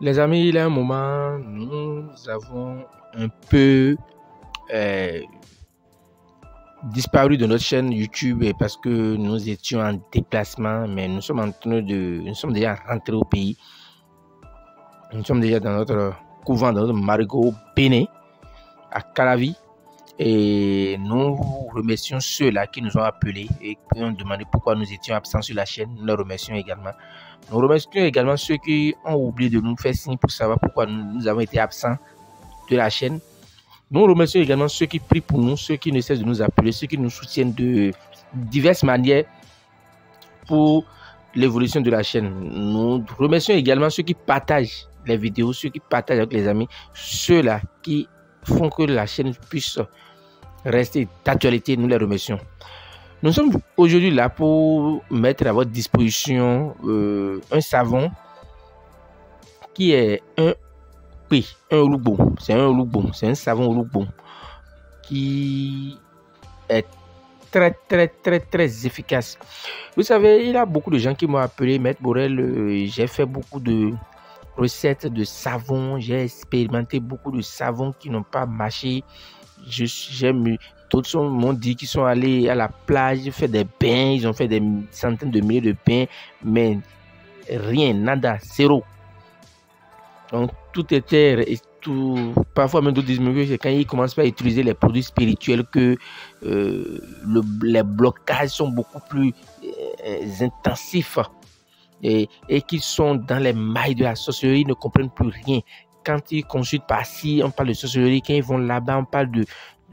Les amis, il y a un moment, nous avons un peu disparu de notre chaîne YouTube parce que nous étions en déplacement, mais nous sommes déjà rentrés au pays. Nous sommes déjà dans notre couvent, dans notre marigot Bénin, à Calavi. Et nous remercions ceux-là qui nous ont appelés et qui ont demandé pourquoi nous étions absents sur la chaîne. Nous les remercions également. Nous remercions également ceux qui ont oublié de nous faire signe pour savoir pourquoi nous avons été absents de la chaîne. Nous remercions également ceux qui prient pour nous, ceux qui ne cessent de nous appeler, ceux qui nous soutiennent de diverses manières pour l'évolution de la chaîne. Nous remercions également ceux qui partagent les vidéos, ceux qui partagent avec les amis, ceux-là qui font que la chaîne puisse rester d'actualité. Nous les remercions. Nous sommes aujourd'hui là pour mettre à votre disposition un savon qui est un Olugbo. C'est un Olugbo, c'est un savon Olugbo qui est très efficace. Vous savez, il y a beaucoup de gens qui m'ont appelé Maître Borel. J'ai fait beaucoup de recettes de savon, j'ai expérimenté beaucoup de savons qui n'ont pas marché. D'autres m'ont dit qu'ils sont allés à la plage, faire des bains, ils ont fait des centaines de milliers de bains, mais rien, nada, zéro. Donc tout était, parfois même d'autres disent que c'est quand ils commencent à utiliser les produits spirituels que les blocages sont beaucoup plus intensifs et qu'ils sont dans les mailles de la sorcellerie, ils ne comprennent plus rien. Quand ils consultent par-ci, on parle de sorcellerie. Quand ils vont là-bas, on parle de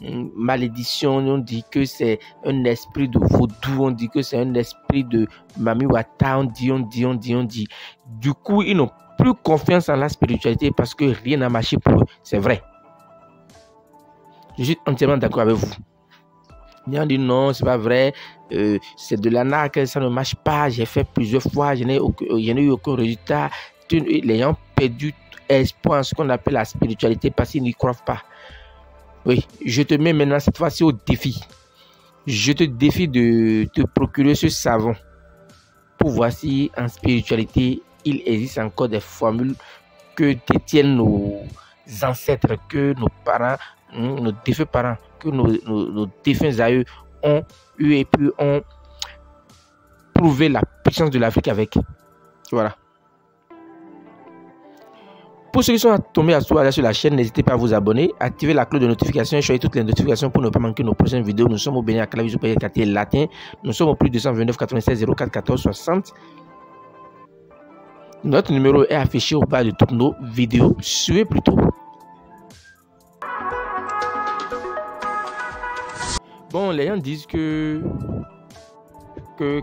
malédiction. On dit que c'est un esprit de vaudou. On dit que c'est un esprit de Mami Wata. On dit. Du coup, ils n'ont plus confiance en la spiritualité parce que rien n'a marché pour eux. C'est vrai. Je suis entièrement d'accord avec vous. Ils ont dit non, c'est pas vrai. C'est de l'arnaque, ça ne marche pas. J'ai fait plusieurs fois, je n'ai eu aucun résultat. Les gens ont perdu espoir en ce qu'on appelle la spiritualité parce qu'ils n'y croient pas. Oui, je te mets maintenant cette fois-ci au défi. Je te défie de te procurer ce savon pour voir si en spiritualité il existe encore des formules que détiennent nos ancêtres, que nos parents, nos défunts parents, que nos défunts aïeux ont eu et puis ont prouvé la puissance de l'Afrique avec. Voilà. Pour ceux qui sont tombés à sur la chaîne, n'hésitez pas à vous abonner, activer la cloche de notification et choisir toutes les notifications pour ne pas manquer nos prochaines vidéos. Nous sommes au Bénin à Calavi, quartier latin. Nous sommes au plus 229 96 04 14 60. Notre numéro est affiché au bas de toutes nos vidéos. Suivez plutôt. Bon, les gens disent que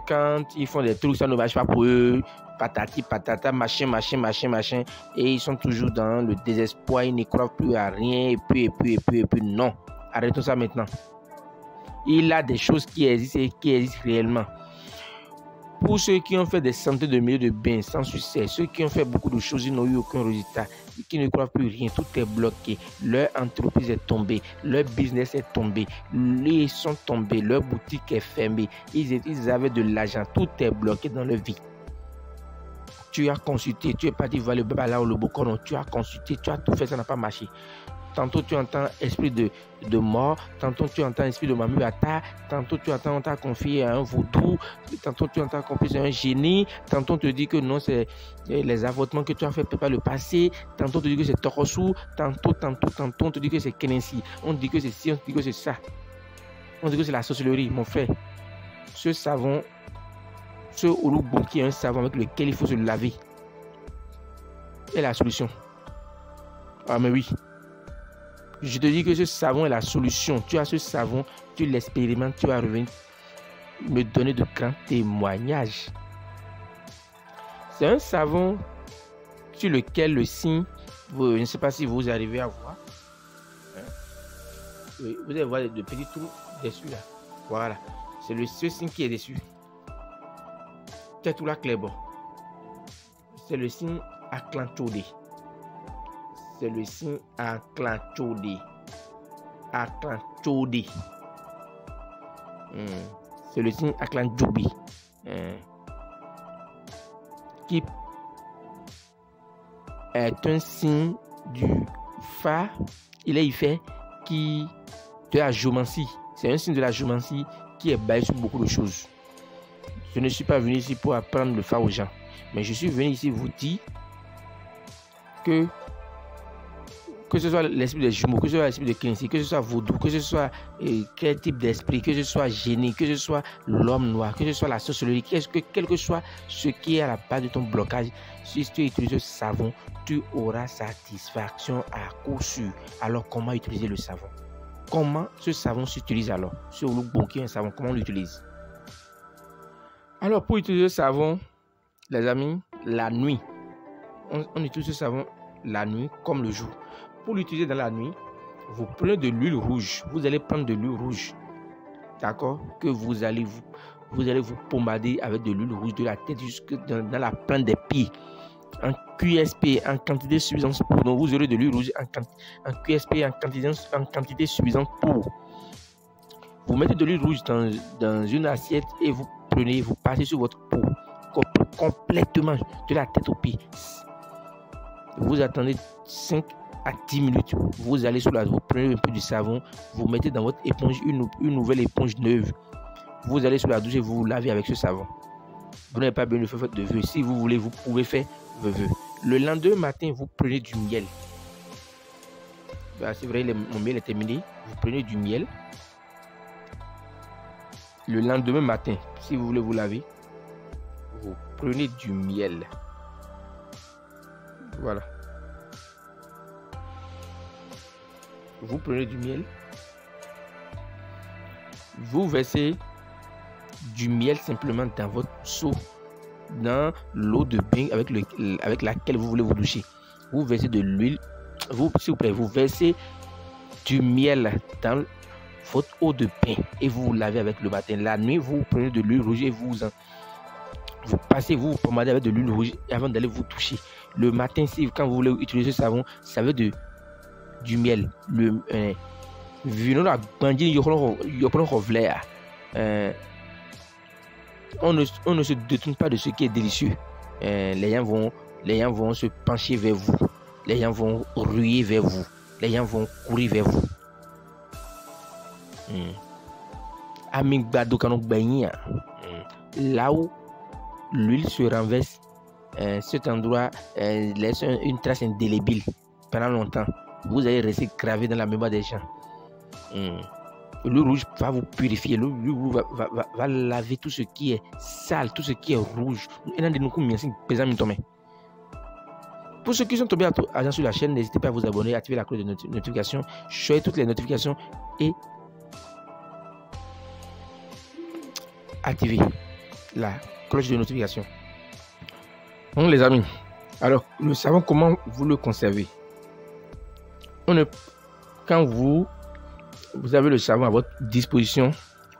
quand ils font des trucs, ça ne marche pas pour eux. Patati, patata, machin. Et ils sont toujours dans le désespoir. Ils ne croient plus à rien. Et puis, non. Arrêtons ça maintenant. Il y a des choses qui existent et qui existent réellement. Pour ceux qui ont fait des centaines de milliers de bains sans succès, ceux qui ont fait beaucoup de choses, ils n'ont eu aucun résultat, qui ne croient plus rien, tout est bloqué, leur entreprise est tombée, leur business est tombé, ils sont tombés, leur boutique est fermée, ils avaient de l'argent, tout est bloqué dans leur vie. Tu as consulté, tu es parti voir le Babala ou le Bokono, tu as consulté, tu as tout fait, ça n'a pas marché. Tantôt tu entends esprit de mort, tantôt tu entends esprit de Mami Wata, tantôt tu entends on t'a confié à un vaudou, tantôt tu entends confié à un génie, tantôt on te dit que non, c'est les avortements que tu as fait par le passé, tantôt on te dit que c'est Torosu, tantôt on te dit que c'est Kenensi, on dit que c'est ci, on dit que c'est ça, on dit que c'est la sorcellerie, mon frère. Ce savon, ce Olugbo qui est un savon avec lequel il faut se laver, est la solution. Ah mais oui. Je te dis que ce savon est la solution. Tu as ce savon, tu l'expérimentes, tu vas revenir me donner de grands témoignages. C'est un savon sur lequel le signe, je ne sais pas si vous arrivez à voir. Oui, vous allez voir de petits trous dessus là. Voilà. C'est ce signe qui est dessus. C'est tout là clair bon. C'est le signe Aklanchodé. C'est le signe Aklanchodé. Aklanchodé. C'est le signe Aklanjobi. Qui est un signe du fa, il est fait qui de la géomancie. C'est un signe de la géomancie qui est basé sur beaucoup de choses. Je ne suis pas venu ici pour apprendre le fa aux gens, mais je suis venu ici vous dire que ce soit l'esprit des jumeaux, que ce soit l'esprit de Kinsi, que ce soit vaudou, que ce soit quel type d'esprit, que ce soit génie, que ce soit l'homme noir, que ce soit la sorcellerie, quel que soit ce qui est à la base de ton blocage, si tu utilises ce savon, tu auras satisfaction à coup sûr. Alors, comment utiliser le savon? Comment ce savon s'utilise alors? Sur le bouquet, un savon, comment on l'utilise? Alors, pour utiliser le savon, les amis, la nuit, on utilise ce savon la nuit comme le jour. Pour l'utiliser dans la nuit, vous prenez de l'huile rouge. Vous allez prendre de l'huile rouge, d'accord, que vous allez vous pommader avec de l'huile rouge de la tête jusque dans la plante des pieds. En QSP, en quantité suffisante pour. Donc vous aurez de l'huile rouge en QSP en quantité suffisante pour. Vous mettez de l'huile rouge dans une assiette et vous prenez, vous passez sur votre peau complètement de la tête aux pieds. Vous attendez 5 à 10 minutes, vous allez sur la, vous prenez un peu de savon, vous mettez dans votre éponge une nouvelle éponge neuve. Vous allez sur la douche et vous lavez avec ce savon. Vous n'avez pas besoin de faire de vœux. Si vous voulez, vous pouvez faire vos vœux. Le lendemain matin, vous prenez du miel. Bah, c'est vrai, mon miel est terminé. Vous prenez du miel. Le lendemain matin, si vous voulez vous laver, vous prenez du miel. Voilà. Vous prenez du miel. Vous versez du miel simplement dans votre seau, dans l'eau de bain avec laquelle vous voulez vous doucher. Vous versez de l'huile. S'il vous plaît, vous versez du miel dans votre eau de bain et vous lavez avec le matin. La nuit, vous prenez de l'huile rouge et vous pommadez avec de l'huile rouge avant d'aller vous toucher. Le matin, quand vous voulez utiliser ce savon, ça veut du miel. On ne se détourne pas de ce qui est délicieux. Les gens vont se pencher vers vous. Les gens vont ruer vers vous. Les gens vont courir vers vous. Là où l'huile se renverse, cet endroit laisse une trace indélébile pendant longtemps. Vous allez rester gravé dans la mémoire des gens. Le rouge va vous purifier. Le rouge va laver tout ce qui est sale, tout ce qui est rouge. Pour ceux qui sont tombés à jour sur la chaîne, n'hésitez pas à vous abonner, activer la cloche de notification, choisir toutes les notifications et activer la cloche de notification. Donc les amis, alors le savon, comment vous le conservez? Quand vous avez le savon à votre disposition,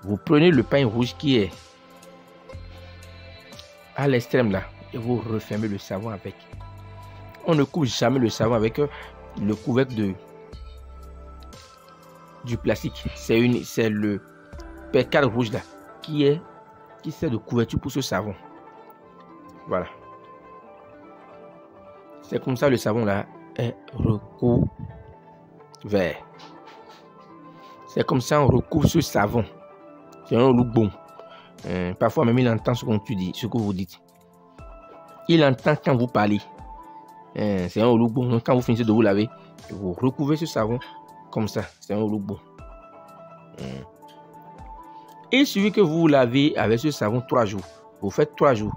vous prenez le pain rouge qui est à l'extrême là et vous refermez le savon avec. On ne couvre jamais le savon avec le couvercle du plastique. C'est le percale rouge là qui sert de couverture pour ce savon. Voilà. C'est comme ça le savon là est recouvert. C'est comme ça on recouvre ce savon. C'est un look bon. Parfois même il entend ce que vous dites. Il entend quand vous parlez. C'est un look bon. Quand vous finissez de vous laver, vous recouvrez ce savon comme ça. C'est un look bon. Et celui que vous lavez avec ce savon 3 jours. Vous faites 3 jours.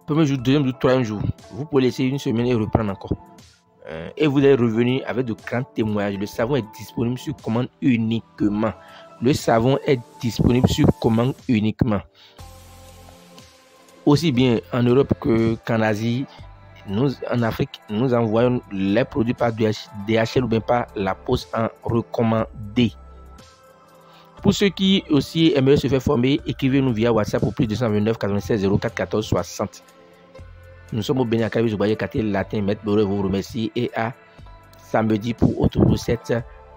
Premier jour, deuxième jour, troisième jour. Vous pouvez laisser une semaine et reprendre encore. Et vous allez revenir avec de grands témoignages. Le savon est disponible sur commande uniquement. Le savon est disponible sur commande uniquement. Aussi bien en Europe qu'en Asie, en Afrique, nous envoyons les produits par DHL ou bien par la poste en recommandé. Pour ceux qui aussi aimeraient se faire former, écrivez-nous via WhatsApp au plus 229 96 04 14 60. Nous sommes au Bénin, à Zobaye, Katé, Latin, Maître Boré vous remercie et à samedi pour autre recette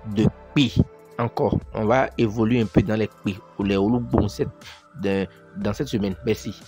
de pi. Encore, on va évoluer un peu dans les pi ou les oloubons dans cette semaine. Merci.